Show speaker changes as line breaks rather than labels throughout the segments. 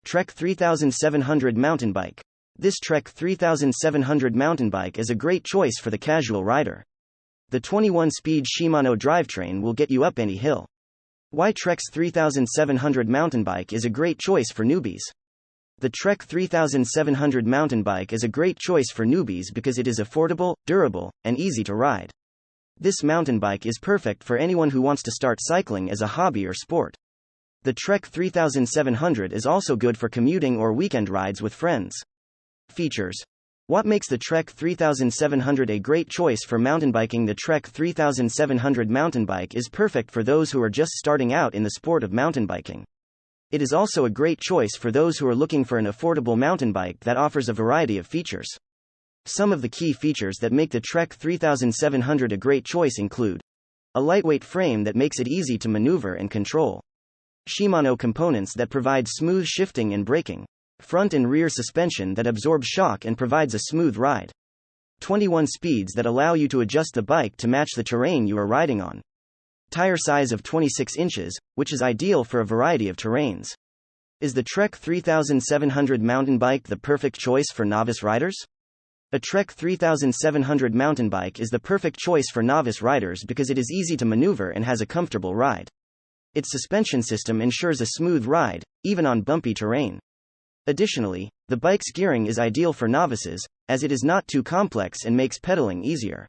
Trek 3700 mountain bike. This Trek 3700 mountain bike is a great choice for the casual rider. The 21-speed Shimano drivetrain will get you up any hill. Why Trek 3700 mountain bike is a great choice for newbies. The Trek 3700 mountain bike is a great choice for newbies because it is affordable, durable, and easy to ride. This mountain bike is perfect for anyone who wants to start cycling as a hobby or sport. The Trek 3700 is also good for commuting or weekend rides with friends. Features. What makes the Trek 3700 a great choice for mountain biking? The Trek 3700 mountain bike is perfect for those who are just starting out in the sport of mountain biking. It is also a great choice for those who are looking for an affordable mountain bike that offers a variety of features. Some of the key features that make the Trek 3700 a great choice include a lightweight frame that makes it easy to maneuver and control, Shimano components that provide smooth shifting and braking, front and rear suspension that absorbs shock and provides a smooth ride, 21 speeds that allow you to adjust the bike to match the terrain you are riding on, tire size of 26 inches, which is ideal for a variety of terrains. Is the Trek 3700 mountain bike the perfect choice for novice riders? A Trek 3700 mountain bike is the perfect choice for novice riders because it is easy to maneuver and has a comfortable ride. Its suspension system ensures a smooth ride, even on bumpy terrain. Additionally, the bike's gearing is ideal for novices, as it is not too complex and makes pedaling easier.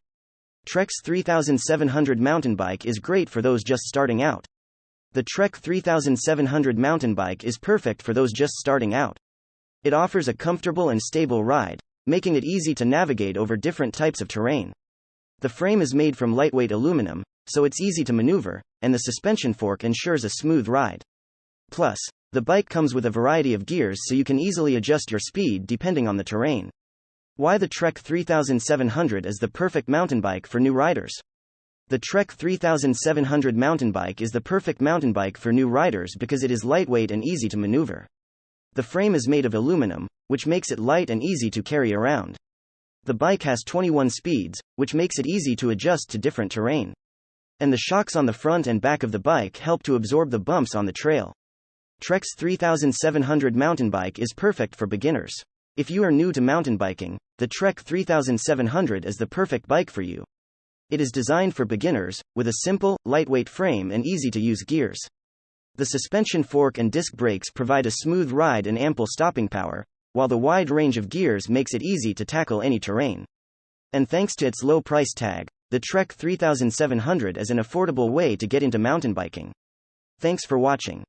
Trek's 3700 mountain bike is great for those just starting out. The Trek 3700 mountain bike is perfect for those just starting out. It offers a comfortable and stable ride, making it easy to navigate over different types of terrain. The frame is made from lightweight aluminum, so it's easy to maneuver, and the suspension fork ensures a smooth ride. Plus, the bike comes with a variety of gears so you can easily adjust your speed depending on the terrain. Why the Trek 3700 is the perfect mountain bike for new riders. The Trek 3700 mountain bike is the perfect mountain bike for new riders because it is lightweight and easy to maneuver. The frame is made of aluminum, which makes it light and easy to carry around. The bike has 21 speeds, which makes it easy to adjust to different terrain. And the shocks on the front and back of the bike help to absorb the bumps on the trail. Trek's 3700 mountain bike is perfect for beginners. If you are new to mountain biking, the Trek 3700 is the perfect bike for you. It is designed for beginners, with a simple, lightweight frame and easy-to-use gears. The suspension fork and disc brakes provide a smooth ride and ample stopping power, while the wide range of gears makes it easy to tackle any terrain. And thanks to its low price tag, the Trek 3700 is an affordable way to get into mountain biking. Thanks for watching.